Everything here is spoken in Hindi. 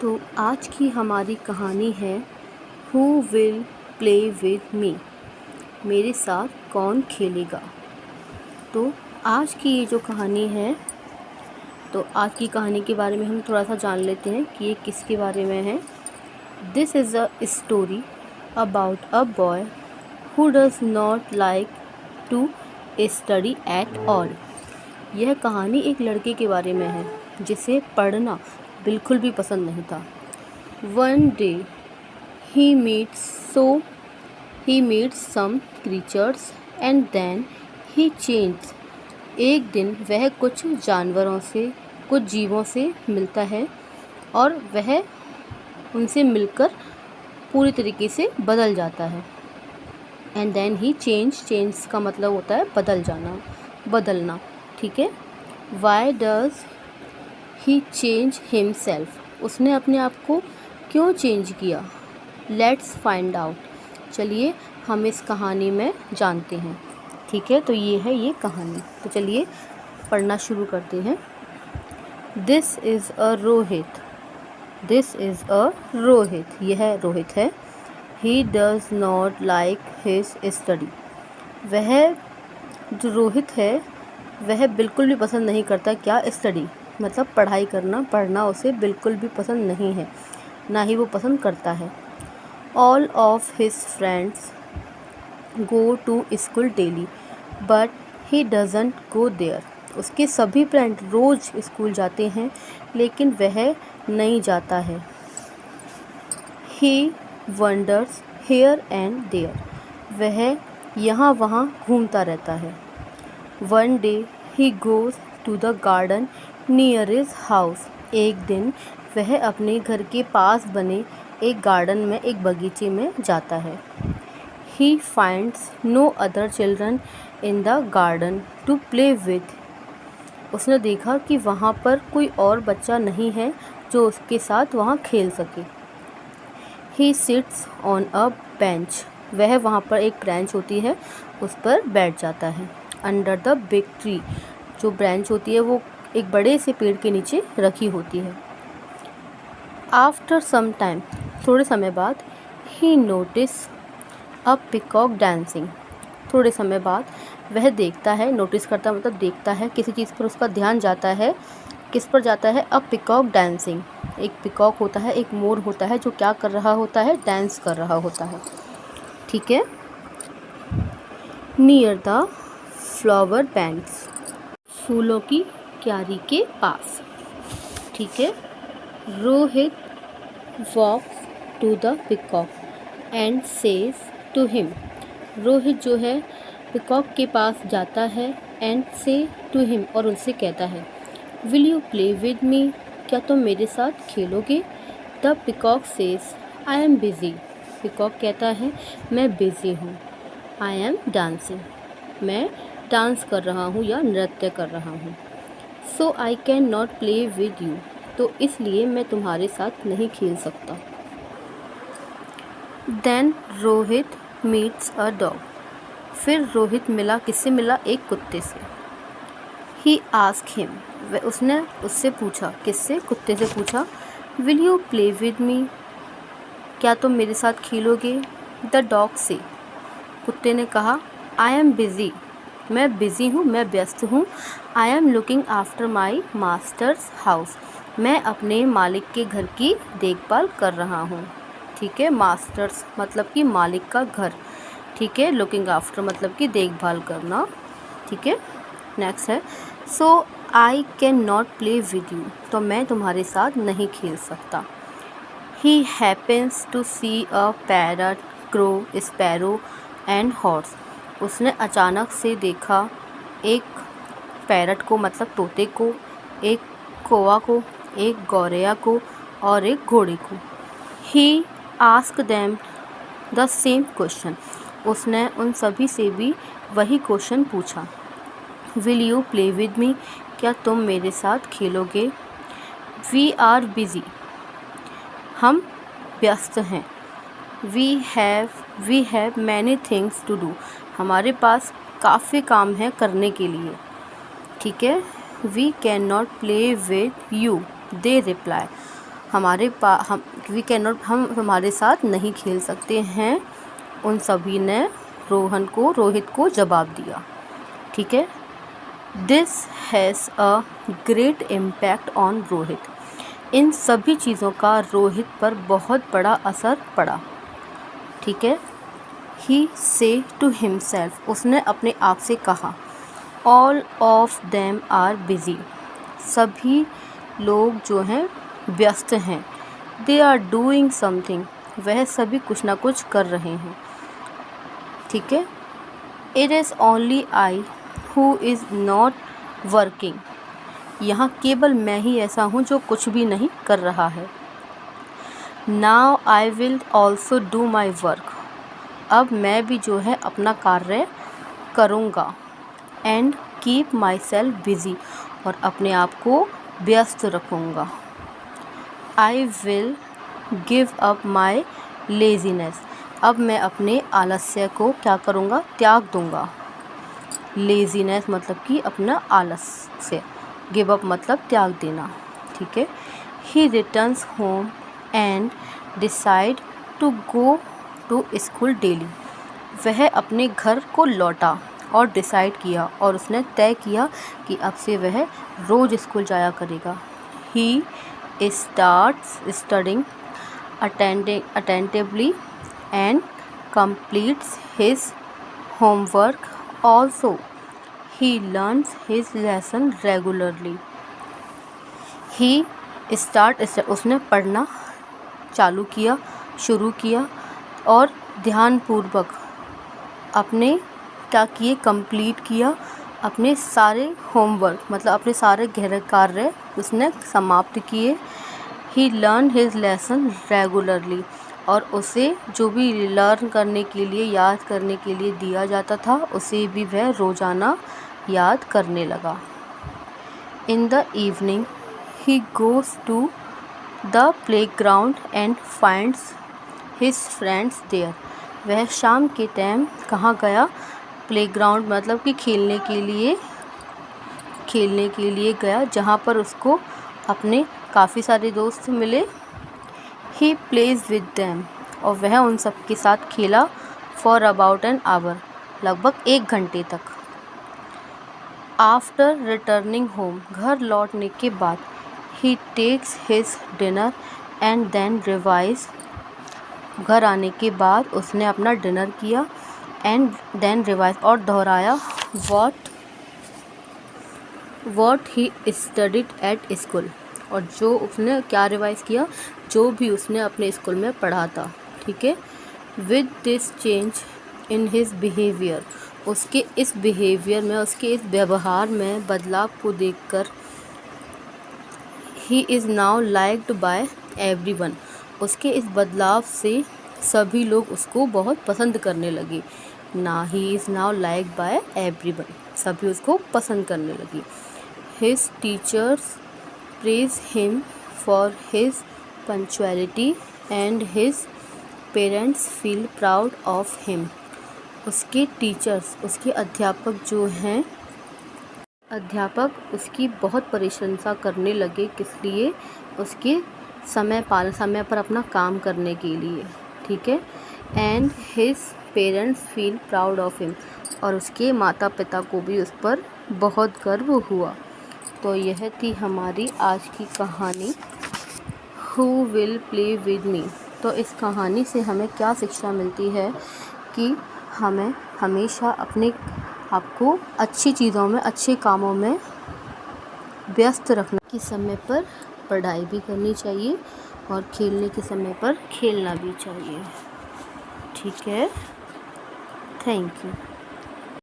तो आज की हमारी कहानी है हु विल प्ले विद मी, मेरे साथ कौन खेलेगा। तो आज की ये जो कहानी है, तो आज की कहानी के बारे में हम थोड़ा सा जान लेते हैं कि ये किसके बारे में है। This is a story about a boy who does not like to study at all. यह कहानी एक लड़के के बारे में है जिसे पढ़ना बिल्कुल भी पसंद नहीं था। One day he meets some creatures and then he changed. एक दिन वह कुछ जानवरों से, कुछ जीवों से मिलता है और वह उनसे मिलकर पूरी तरीके से बदल जाता है। And then he change का मतलब होता है बदल जाना, बदलना, ठीक है। Why does he change himself? उसने अपने आप को क्यों चेंज किया? Let's find out. चलिए हम इस कहानी में जानते हैं, ठीक है। तो ये है ये कहानी। तो चलिए पढ़ना शुरू करते हैं। This is a Rohit. This is अ रोहित। यह रोहित है। He does not like his study. वह जो रोहित है वह बिल्कुल भी पसंद नहीं करता क्या? स्टडी मतलब पढ़ाई करना, पढ़ना उसे बिल्कुल भी पसंद नहीं है, ना ही वो पसंद करता है। All of his friends go to school daily but he doesn't go there. उसके सभी फ्रेंड रोज़ स्कूल जाते हैं लेकिन वह नहीं जाता है। He wonders here and there. वह यहाँ वहाँ घूमता रहता है। One day he goes to the garden near his house. एक दिन वह अपने घर के पास बने एक गार्डन में, एक बगीचे में जाता है। He finds no other children in the garden to play with. उसने देखा कि वहाँ पर कोई और बच्चा नहीं है जो उसके साथ वहाँ खेल सके। He sits on a bench. वह वहाँ पर एक ब्रेंच होती है उस पर बैठ जाता है। Under the big tree. जो ब्रेंच होती है वो एक बड़े से पेड़ के नीचे रखी होती है। आफ्टर सम टाइम, थोड़े समय बाद, ही नोटिस अ पिकॉक डांसिंग। थोड़े समय बाद वह देखता है, नोटिस करता मतलब देखता है, किसी चीज़ पर उसका ध्यान जाता है। किस पर जाता है? अ पिकॉक डांसिंग। एक पिकॉक होता है, एक मोर होता है जो क्या कर रहा होता है? डांस कर रहा होता है, ठीक है। Near the flower banks. फूलों की क्यारी के पास, ठीक है। Rohit walks to the peacock and says to him. Rohit जो है पिकॉक के पास जाता है एंड से टू हिम, और उनसे कहता है will you play with me? क्या तुम मेरे साथ खेलोगे? The peacock says I am busy. Peacock कहता है मैं बिज़ी हूँ। I am dancing. मैं डांस कर रहा हूँ या नृत्य कर रहा हूँ। So I can not play with you. तो इसलिए मैं तुम्हारे साथ नहीं खेल सकता। Then Rohit meets a dog. फिर रोहित मिला, किससे मिला? एक कुत्ते से। He ask him. उसने उससे पूछा, किससे? कुत्ते से पूछा will you play with me? क्या तुम मेरे साथ खेलोगे? द डॉग से। कुत्ते ने कहा आई एम बिज़ी। मैं बिज़ी हूँ, मैं व्यस्त हूँ। I am looking after my masters house. मैं अपने मालिक के घर की देखभाल कर रहा हूँ, ठीक है। मास्टर्स मतलब कि मालिक का घर, ठीक है। लुकिंग आफ्टर मतलब कि देखभाल करना, ठीक है। नेक्स्ट है so I can not play with you. तो मैं तुम्हारे साथ नहीं खेल सकता। He happens to see a parrot, crow, sparrow and horse. उसने अचानक से देखा एक पैरट को मतलब तोते को, एक कौवा को, एक गौरैया को और एक घोड़े को। He ask them the same question. उसने उन सभी से भी वही क्वेश्चन पूछा will you play with me? क्या तुम मेरे साथ खेलोगे? We are busy. हम व्यस्त हैं। We have many things to do. हमारे पास काफ़ी काम है करने के लिए, ठीक है। We can not play with you, they reply. हम हमारे साथ नहीं खेल सकते हैं। उन सभी ने रोहित को जवाब दिया। ठीक है। This has a great impact on Rohit. इन सभी चीज़ों का रोहित पर बहुत बड़ा असर पड़ा। ठीक है। ही से टू हिमसेल्फ, उसने अपने आप से कहा, all of them are busy, सभी लोग जो हैं व्यस्त हैं। दे आर डूइंग समथिंग, वह सभी कुछ ना कुछ कर रहे हैं। ठीक है। It is only I who is not working, यहाँ केवल मैं ही ऐसा हूँ जो कुछ भी नहीं कर रहा है। Now I will also do my work, अब मैं भी जो है अपना कार्य करूँगा। And keep my self busy, और अपने आप को व्यस्त रखूँगा। I will give up my laziness, अब मैं अपने आलस्य को क्या करूँगा, त्याग दूँगा। लेज़ीनेस मतलब कि अपना आलस्य, गिव अप मतलब त्याग देना। ठीक है। He returns home and decide to go to school daily, वह अपने घर को लौटा और डिसाइड किया और उसने तय किया कि अब से वह रोज़ स्कूल जाया करेगा। He starts studying attentively and completes his homework. Also, he learns his lesson regularly. He उसने पढ़ना शुरू किया और ध्यानपूर्वक अपने क्या किए, कंप्लीट किया, अपने सारे होमवर्क मतलब अपने सारे गृह कार्य उसने समाप्त किए। ही लर्न हिज लेसन रेगुलरली, और उसे जो भी लर्न करने के लिए, याद करने के लिए दिया जाता था, उसे भी वह रोज़ाना याद करने लगा। In the evening he goes to the playground and finds his friends there, वह शाम के टाइम कहाँ गया, प्लेग्राउंड मतलब कि खेलने के लिए गया, जहाँ पर उसको अपने काफ़ी सारे दोस्त मिले। ही प्लेज विद देम, और वह उन सब के साथ खेला। फॉर अबाउट एन आवर, लगभग 1 घंटे तक। आफ्टर रिटर्निंग होम, घर लौटने के बाद, he takes his dinner and then revise, घर आने के बाद उसने अपना डिनर किया एंड देन रिवाइज, और दोहराया what he studied at school, और जो उसने क्या रिवाइज किया, जो भी उसने अपने स्कूल में पढ़ा था। ठीक है। With this change in his behaviour, उसके इस बिहेवियर में, उसके इस व्यवहार में बदलाव को देखकर, he is now liked by everyone, उसके इस बदलाव से सभी लोग उसको बहुत पसंद करने लगे। He is now liked by everyone, सभी उसको पसंद करने लगी। His teachers praise him for his punctuality and his parents feel proud of him. उसके टीचर्स, उसके अध्यापक जो हैं, अध्यापक उसकी बहुत प्रशंसा करने लगे, किस लिए, उसके समय पर अपना काम करने के लिए। ठीक है। And his parents feel proud of him, और उसके माता पिता को भी उस पर बहुत गर्व हुआ। तो यह थी हमारी आज की कहानी हु विल प्ले विद मी। तो इस कहानी से हमें क्या शिक्षा मिलती है कि हमें हमेशा अपने आप को अच्छी चीज़ों में, अच्छे कामों में व्यस्त रखना के समय पर पढ़ाई भी करनी चाहिए और खेलने के समय पर खेलना भी चाहिए। ठीक है। Thank you.